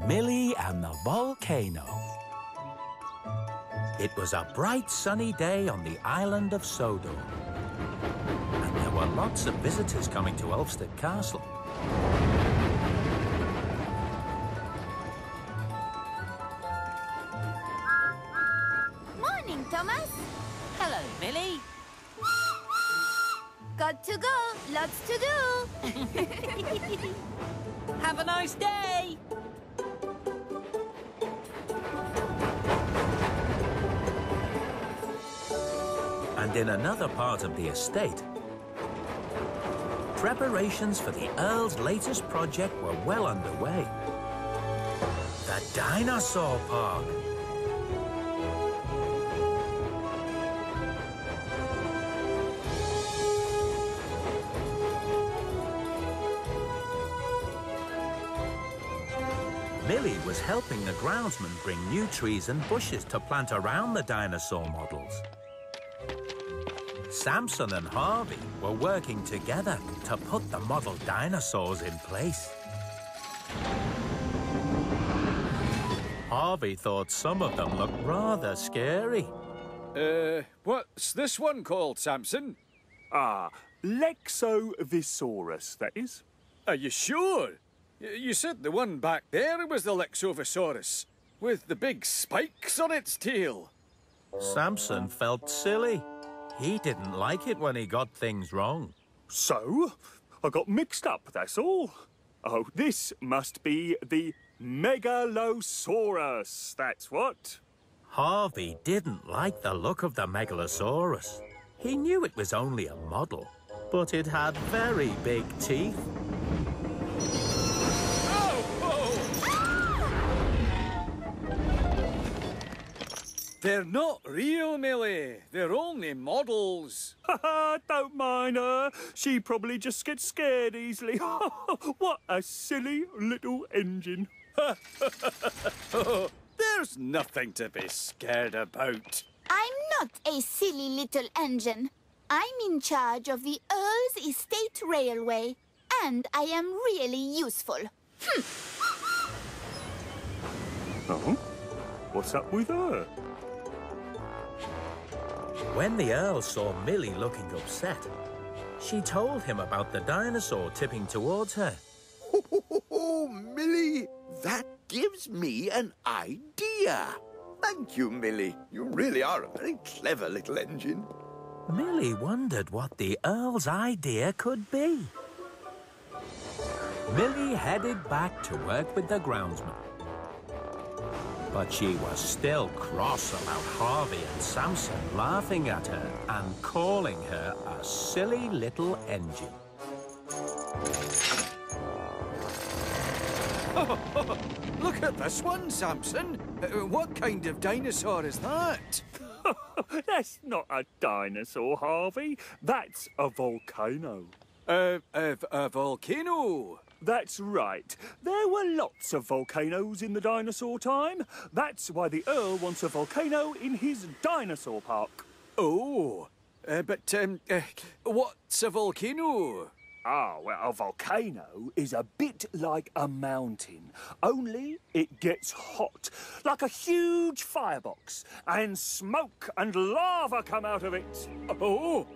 Millie and the Volcano. It was a bright sunny day on the island of Sodor. And there were lots of visitors coming to Ulfstead Castle. Morning, Thomas. Hello, Millie. Got to go. Lots to do. Have a nice day. And in another part of the estate, preparations for the Earl's latest project were well underway. The Dinosaur Park. Millie was helping the groundsman bring new trees and bushes to plant around the dinosaur models. Samson and Harvey were working together to put the model dinosaurs in place. Harvey thought some of them looked rather scary. What's this one called, Samson? Ah, Lexovisaurus, that is. Are you sure? You said the one back there was the Lexovisaurus, with the big spikes on its tail. Samson felt silly. He didn't like it when he got things wrong. So, I got mixed up, that's all. Oh, this must be the Megalosaurus, that's what. Harvey didn't like the look of the Megalosaurus. He knew it was only a model, but it had very big teeth. They're not real, Millie. They're only models. Haha, don't mind her. She probably just gets scared easily. What a silly little engine. There's nothing to be scared about. I'm not a silly little engine. I'm in charge of the Earl's Estate Railway, and I am really useful. Oh? What's up with her? When the Earl saw Millie looking upset, she told him about the dinosaur tipping towards her. Oh, Millie, that gives me an idea. Thank you, Millie. You really are a very clever little engine. Millie wondered what the Earl's idea could be. Millie headed back to work with the groundsman. But she was still cross about Harvey and Samson laughing at her and calling her a silly little engine. Look at this one, Samson. What kind of dinosaur is that? That's not a dinosaur, Harvey. That's a volcano. A volcano? That's right. There were lots of volcanoes in the dinosaur time. That's why the Earl wants a volcano in his dinosaur park. Oh, but what's a volcano? Ah, well, a volcano is a bit like a mountain, only it gets hot, like a huge firebox, and smoke and lava come out of it. Oh,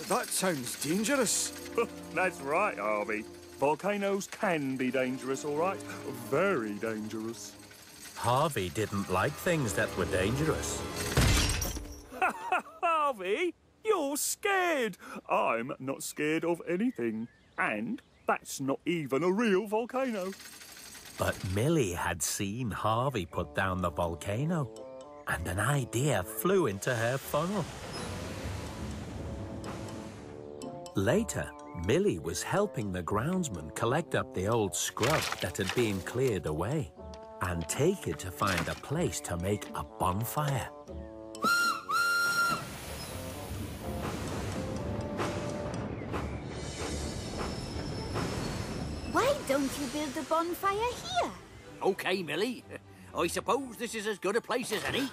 that sounds dangerous. That's right, Harvey. Volcanoes can be dangerous, all right? Very dangerous. Harvey didn't like things that were dangerous. Harvey, you're scared. I'm not scared of anything. And that's not even a real volcano. But Millie had seen Harvey put down the volcano, and an idea flew into her funnel. Later, Millie was helping the groundsman collect up the old scrub that had been cleared away and take it to find a place to make a bonfire. Why don't you build a bonfire here? OK, Millie. I suppose this is as good a place as any.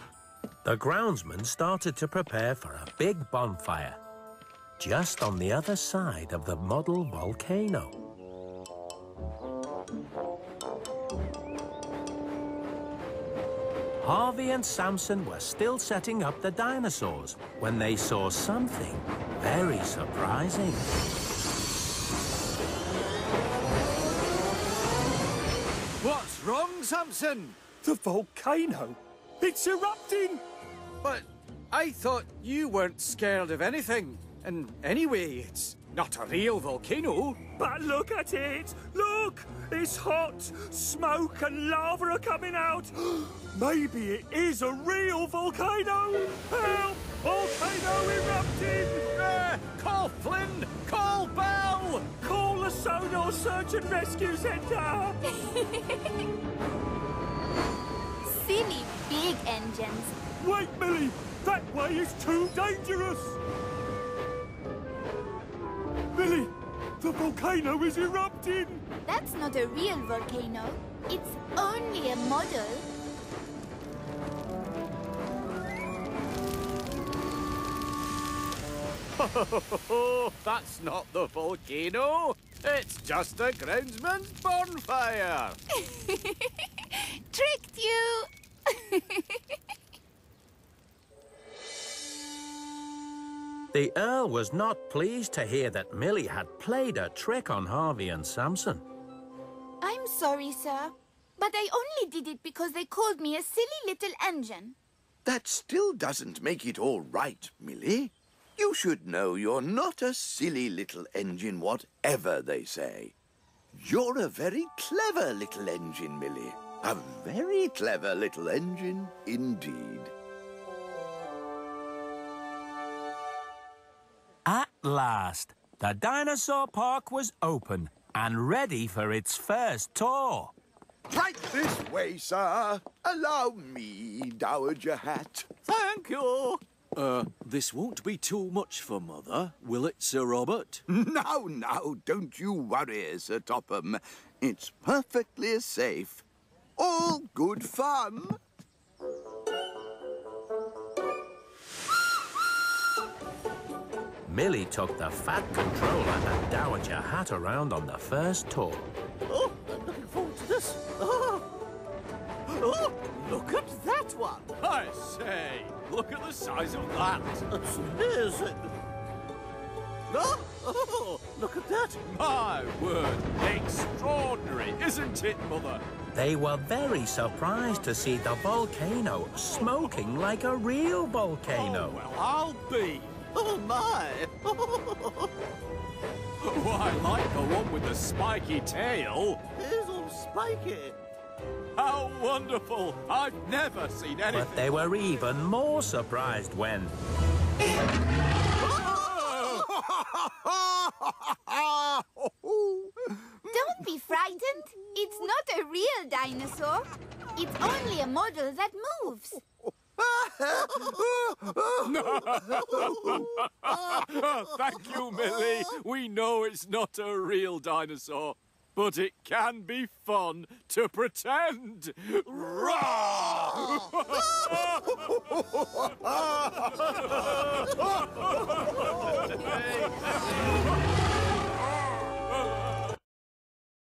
The groundsman started to prepare for a big bonfire just on the other side of the model volcano. Harvey and Samson were still setting up the dinosaurs when they saw something very surprising. What's wrong, Samson? The volcano! It's erupting! But I thought you weren't scared of anything. And anyway, it's not a real volcano. But look at it! Look! It's hot! Smoke and lava are coming out! Maybe it is a real volcano! Help! Volcano erupting! Call Flynn! Call Bell! Call the Sonar Search and Rescue Centre! Silly big engines. Wait, Millie! That way is too dangerous! Millie! The volcano is erupting! That's not a real volcano. It's only a model. That's not the volcano. It's just a groundsman's bonfire. Tricked you! The Earl was not pleased to hear that Millie had played a trick on Harvey and Samson. I'm sorry, sir. But I only did it because they called me a silly little engine. That still doesn't make it all right, Millie. You should know you're not a silly little engine, whatever they say. You're a very clever little engine, Millie. A very clever little engine indeed. At last, the dinosaur park was open and ready for its first tour. Right this way, sir. Allow me, Dowager Hat. Thank you. This won't be too much for Mother, will it, Sir Robert? Now, don't you worry, Sir Topham. It's perfectly safe. All good fun. Millie took the Fat Controller and Dowager Hat around on the first tour. Oh, I'm looking forward to this. Oh, look at that one. I say, look at the size of that. That's amazing. Oh, look at that. My word, extraordinary, isn't it, Mother? They were very surprised to see the volcano smoking like a real volcano. Oh, well, I'll be. Oh, my. Why, like the one with the spiky tail. It's all spiky. How wonderful! I've never seen anything. But they were even more surprised when... Don't be frightened. It's not a real dinosaur. It's only a model that moves. Thank you, Millie. We know it's not a real dinosaur, but it can be fun to pretend. Roar!